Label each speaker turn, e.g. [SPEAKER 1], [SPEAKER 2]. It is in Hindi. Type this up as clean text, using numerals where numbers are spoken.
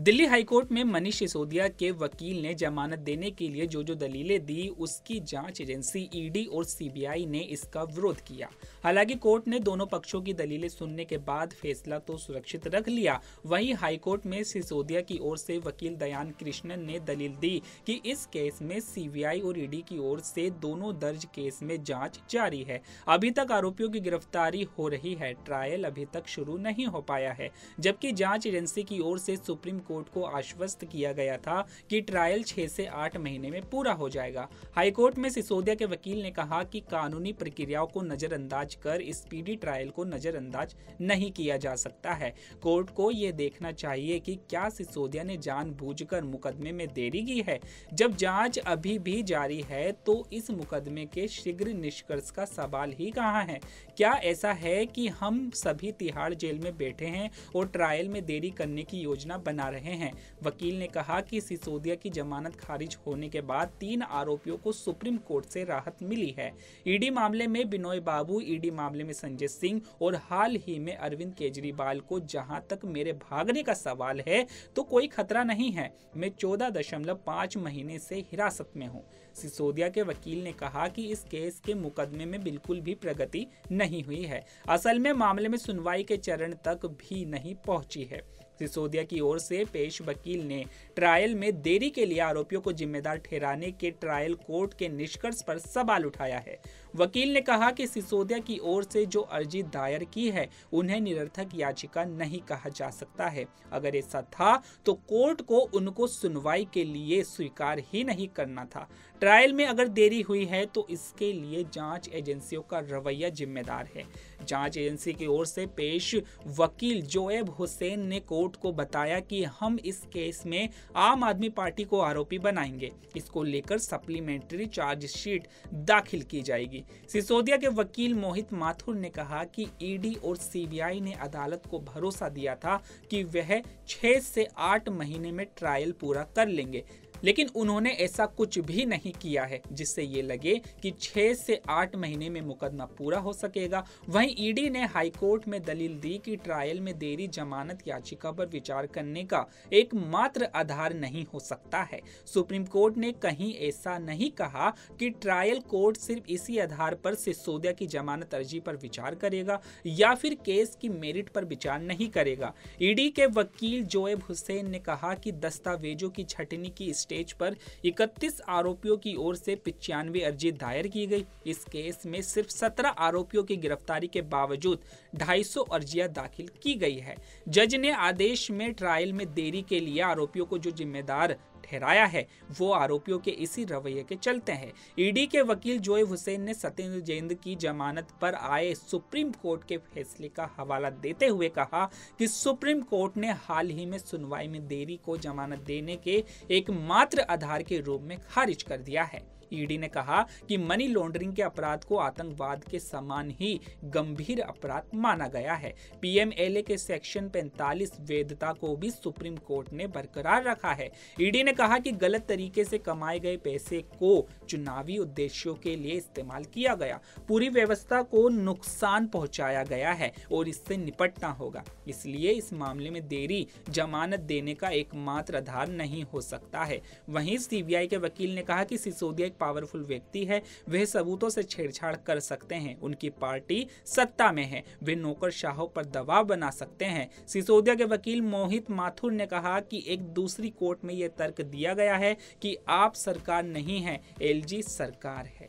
[SPEAKER 1] दिल्ली हाईकोर्ट में मनीष सिसोदिया के वकील ने जमानत देने के लिए जो दलीलें दी, उसकी जांच एजेंसी ईडी और सीबीआई ने इसका विरोध किया। हालांकि कोर्ट ने दोनों पक्षों की दलीलें सुनने के बाद फैसला तो सुरक्षित रख लिया। वहीं हाईकोर्ट में सिसोदिया की ओर से वकील दयान कृष्णन ने दलील दी कि इस केस में सीबीआई और ईडी की ओर से दोनों दर्ज केस में जांच जारी है। अभी तक आरोपियों की गिरफ्तारी हो रही है, ट्रायल अभी तक शुरू नहीं हो पाया है। जबकि जांच एजेंसी की ओर से सुप्रीम कोर्ट को आश्वस्त किया गया था कि ट्रायल 6 से 8 महीने में पूरा हो जाएगा। हाईकोर्ट में सिसोदिया के वकील ने कहा कि कानूनी प्रक्रियाओं को नजरअंदाज कर स्पीडी ट्रायल को नजरअंदाज नहीं किया जा सकता है। कोर्ट को यह देखना चाहिए कि क्या सिसोदिया ने जानबूझकर मुकदमे में देरी की है। जब जांच अभी भी जारी है तो इस मुकदमे के शीघ्र निष्कर्ष का सवाल ही कहां है। क्या ऐसा है कि हम सभी तिहाड़ जेल में बैठे हैं और ट्रायल में देरी करने की योजना बना रहे हैं। वकील ने कहा कि सिसोदिया की जमानत खारिज होने के बाद 3 आरोपियों को सुप्रीम कोर्ट से राहत मिली है। ईडी मामले में बिनोय बाबू, ईडी मामले में संजय सिंह और हाल ही में अरविंद केजरीवाल को जहां तक मेरे भागने का सवाल है तो कोई खतरा नहीं है। मैं 14.5 महीने से हिरासत में हूं। सिसोदिया के वकील ने कहा कि इस केस के मुकदमे में बिल्कुल भी प्रगति नहीं हुई है। असल में मामले में सुनवाई के चरण तक भी नहीं पहुंची है। सिसोदिया की ओर से पेश वकील ने ट्रायल में देरी के लिए आरोपियों को जिम्मेदार ठहराने के ट्रायल कोर्ट के निष्कर्ष पर सवाल उठाया है। वकील ने कहा कि सिसोदिया की ओर से जो अर्जी दायर की है उन्हें निरर्थक याचिका नहीं कहा जा सकता है। अगर ऐसा था तो कोर्ट को उनको सुनवाई के लिए स्वीकार ही नहीं करना था। ट्रायल में अगर देरी हुई है तो इसके लिए जांच एजेंसियों का रवैया जिम्मेदार है। जांच एजेंसी की ओर से पेश वकील जोएब हुसैन ने कोर्ट को बताया कि हम इस केस में आम आदमी पार्टी को आरोपी बनाएंगे। इसको लेकर सप्लीमेंट्री चार्जशीट दाखिल की जाएगी। सिसोदिया के वकील मोहित माथुर ने कहा कि ईडी और सीबीआई ने अदालत को भरोसा दिया था कि वह 6 से 8 महीने में ट्रायल पूरा कर लेंगे, लेकिन उन्होंने ऐसा कुछ भी नहीं किया है जिससे ये लगे कि 6 से 8 महीने में मुकदमा पूरा हो सकेगा। वहीं ईडी ने हाईकोर्ट में दलील दी कि ट्रायल में देरी जमानत याचिका पर विचार करने का एकमात्र आधार नहीं हो सकता है। सुप्रीम कोर्ट ने कहीं ऐसा नहीं कहा कि ट्रायल कोर्ट सिर्फ इसी आधार पर सिसोदिया की जमानत अर्जी पर विचार करेगा या फिर केस की मेरिट पर विचार नहीं करेगा। ईडी के वकील जोएब हुसैन ने कहा कि दस्तावेजों की छटनी की स्टेज पर 31 आरोपियों की ओर से 95 अर्जी दायर की गई। इस केस में सिर्फ 17 आरोपियों की गिरफ्तारी के बावजूद 250 अर्जियां दाखिल की गई है। जज ने आदेश में ट्रायल में देरी के लिए आरोपियों को जो जिम्मेदार ठहराया है वो आरोपियों के इसी रवैये के चलते हैं। ईडी के वकील जोएब हुसैन ने सत्येंद्र जैन की जमानत पर आए सुप्रीम कोर्ट के फैसले का हवाला देते हुए कहा कि सुप्रीम कोर्ट ने हाल ही में सुनवाई में देरी को जमानत देने के एकमात्र आधार के रूप में खारिज कर दिया है। ईडी ने कहा कि मनी लॉन्ड्रिंग के अपराध को आतंकवाद के समान ही गंभीर अपराध माना गया है। पीएमएलए के सेक्शन 45 वैधता को भी सुप्रीम कोर्ट ने बरकरार रखा है। ईडी ने कहा कि गलत तरीके से कमाए गए पैसे को चुनावी उद्देश्यों के लिए इस्तेमाल किया गया, पूरी व्यवस्था को नुकसान पहुंचाया गया है और इससे निपटना होगा। इसलिए इस मामले में देरी जमानत देने का एकमात्र आधार नहीं हो सकता है। वहीं सीबीआई के वकील ने कहा कि सिसोदिया पावरफुल व्यक्ति है, वह सबूतों से छेड़छाड़ कर सकते हैं। उनकी पार्टी सत्ता में है, वे नौकरशाहों पर दबाव बना सकते हैं। सिसोदिया के वकील मोहित माथुर ने कहा कि एक दूसरी कोर्ट में यह तर्क दिया गया है कि आप सरकार नहीं है, एलजी सरकार है।